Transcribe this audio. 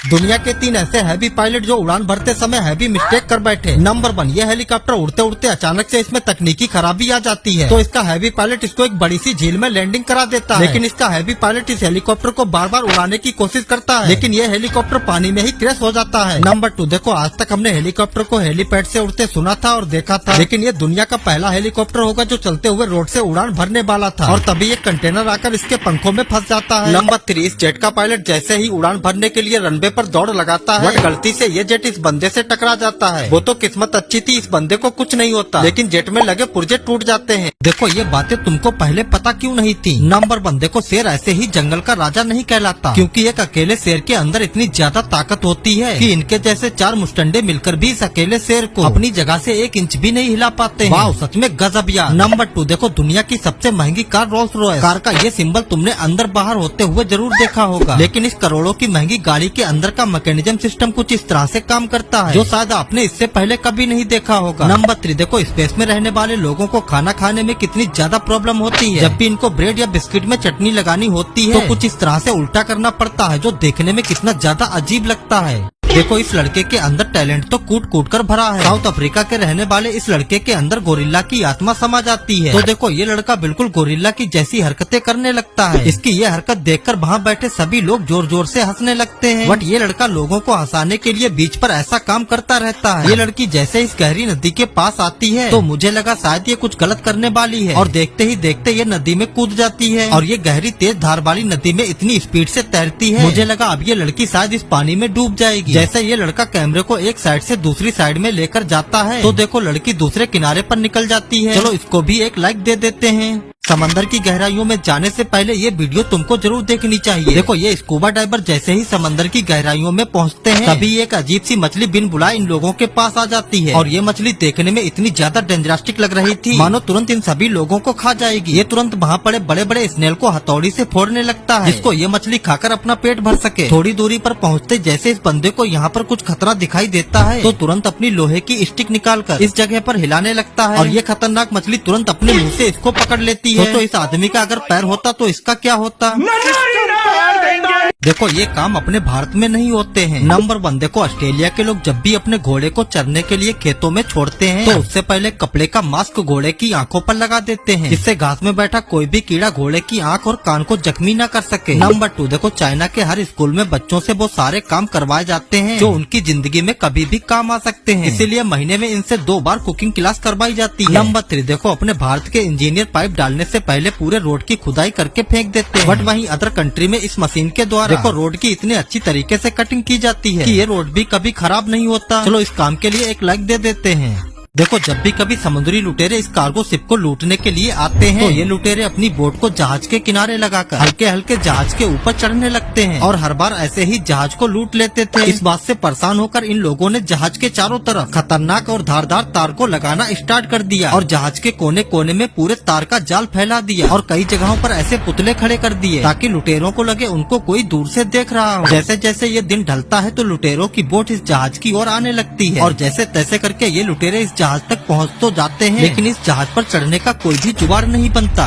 दुनिया के 3 ऐसे हैवी पायलट जो उड़ान भरते समय हैवी मिस्टेक कर बैठे। नंबर 1, ये हेलीकॉप्टर उड़ते उड़ते अचानक से इसमें तकनीकी खराबी आ जाती है, तो इसका हैवी पायलट इसको एक बड़ी सी झील में लैंडिंग करा देता है। लेकिन इसका हैवी पायलट इस हेलीकॉप्टर को बार बार उड़ाने की कोशिश करता है, लेकिन ये हेलीकॉप्टर पानी में ही क्रैश हो जाता है। नंबर 2, देखो आज तक हमने हेलीकॉप्टर को हेलीपैड से उड़ते सुना था और देखा था, लेकिन ये दुनिया का पहला हेलीकॉप्टर होगा जो चलते हुए रोड से उड़ान भरने वाला था, और तभी एक कंटेनर आकर इसके पंखों में फंस जाता है। नंबर 3, इस जेट का पायलट जैसे ही उड़ान भरने के लिए रनवे पर दौड़ लगाता है, बट गलती से ये जेट इस बंदे से टकरा जाता है। वो तो किस्मत अच्छी थी, इस बंदे को कुछ नहीं होता, लेकिन जेट में लगे पुर्जे टूट जाते हैं। देखो ये बातें तुमको पहले पता क्यों नहीं थी? नंबर 1, देखो शेर ऐसे ही जंगल का राजा नहीं कहलाता, क्योंकि एक अकेले शेर के अंदर इतनी ज्यादा ताकत होती है कि इनके जैसे 4 मुस्टंडे मिलकर भी इस अकेले शेर को अपनी जगह से 1 इंच भी नहीं हिला पाते हैं। वाह, सच में गजब यार। नंबर 2, देखो दुनिया की सबसे महंगी कार रोल्स रॉयस कार का ये सिंबल तुमने अंदर बाहर होते हुए जरूर देखा होगा, लेकिन इस करोड़ों की महंगी गाड़ी के अंदर का मैकेनिज्म सिस्टम कुछ इस तरह से काम करता है जो शायद आपने इससे पहले कभी नहीं देखा होगा। नंबर 3, देखो स्पेस में रहने वाले लोगों को खाना खाने में कितनी ज्यादा प्रॉब्लम होती है। जब भी इनको ब्रेड या बिस्किट में चटनी लगानी होती है तो कुछ इस तरह से उल्टा करना पड़ता है, जो देखने में कितना ज्यादा अजीब लगता है। देखो इस लड़के के अंदर टैलेंट तो कूट कूट कर भरा है। साउथ अफ्रीका के रहने वाले इस लड़के के अंदर गोरिल्ला की आत्मा समा जाती है, तो देखो ये लड़का बिल्कुल गोरिल्ला की जैसी हरकतें करने लगता है। इसकी ये हरकत देखकर वहाँ बैठे सभी लोग जोर जोर से हंसने लगते हैं, बट ये लड़का लोगों को हंसाने के लिए बीच पर ऐसा काम करता रहता है। ये लड़की जैसे इस गहरी नदी के पास आती है तो मुझे लगा शायद ये कुछ गलत करने वाली है, और देखते ही देखते ये नदी में कूद जाती है, और ये गहरी तेज धार वाली नदी में इतनी स्पीड से तैरती है, मुझे लगा अब ये लड़की शायद इस पानी में डूब जाएगी। जैसे ये लड़का कैमरे को एक साइड से दूसरी साइड में लेकर जाता है तो देखो लड़की दूसरे किनारे पर निकल जाती है। चलो इसको भी एक लाइक दे देते हैं। समंदर की गहराइयों में जाने से पहले ये वीडियो तुमको जरूर देखनी चाहिए। देखो ये स्कूबा डाइवर जैसे ही समंदर की गहराइयों में पहुंचते हैं तभी एक अजीब सी मछली बिन बुलाए इन लोगों के पास आ जाती है, और ये मछली देखने में इतनी ज्यादा डेंजरस्टिक लग रही थी मानो तुरंत इन सभी लोगों को खा जाएगी। ये तुरंत वहाँ पड़े बड़े बड़े स्नेल को हथौड़ी से फोड़ने लगता है, जिसको ये मछली खाकर अपना पेट भर सके। थोड़ी दूरी पर पहुँचते जैसे इस बंदे को यहाँ पर कुछ खतरा दिखाई देता है तो तुरंत अपनी लोहे की स्टिक निकालकर इस जगह पर हिलाने लगता है, और ये खतरनाक मछली तुरंत अपने मुँह से इसको पकड़ लेती है। तो इस आदमी का अगर पैर होता तो इसका क्या होता? देखो ये काम अपने भारत में नहीं होते हैं। नंबर 1, देखो ऑस्ट्रेलिया के लोग जब भी अपने घोड़े को चरने के लिए खेतों में छोड़ते हैं तो उससे पहले कपड़े का मास्क घोड़े की आंखों पर लगा देते हैं, जिससे घास में बैठा कोई भी कीड़ा घोड़े की आंख और कान को जख्मी न कर सके। नंबर 2, देखो चाइना के हर स्कूल में बच्चों से वो सारे काम करवाए जाते हैं जो उनकी जिंदगी में कभी भी काम आ सकते हैं, इसीलिए महीने में इनसे 2 बार कुकिंग क्लास करवाई जाती है। नंबर 3, देखो अपने भारत के इंजीनियर पाइप डालने से पहले पूरे रोड की खुदाई करके फेंक देते हैं, बट वहीं अदर कंट्री में इस मशीन के द्वारा देखो रोड की इतने अच्छी तरीके से कटिंग की जाती है कि ये रोड भी कभी खराब नहीं होता। चलो इस काम के लिए एक लाइक दे देते हैं। देखो जब भी कभी समुद्री लुटेरे इस कार्गो शिप को लूटने के लिए आते हैं तो ये लुटेरे अपनी बोट को जहाज के किनारे लगाकर हल्के हल्के जहाज के ऊपर चढ़ने लगते हैं, और हर बार ऐसे ही जहाज को लूट लेते थे। इस बात से परेशान होकर इन लोगों ने जहाज के चारों तरफ खतरनाक और धारदार तार को लगाना स्टार्ट कर दिया, और जहाज के कोने कोने में पूरे तार का जाल फैला दिया, और कई जगहों पर ऐसे पुतले खड़े कर दिए ताकि लुटेरों को लगे उनको कोई दूर से देख रहा हो। जैसे जैसे ये दिन ढलता है तो लुटेरों की बोट इस जहाज की ओर आने लगती है, और जैसे तैसे करके ये लुटेरे इस जहाज तक पहुंच तो जाते हैं, लेकिन इस जहाज पर चढ़ने का कोई भी जुगाड़ नहीं बनता।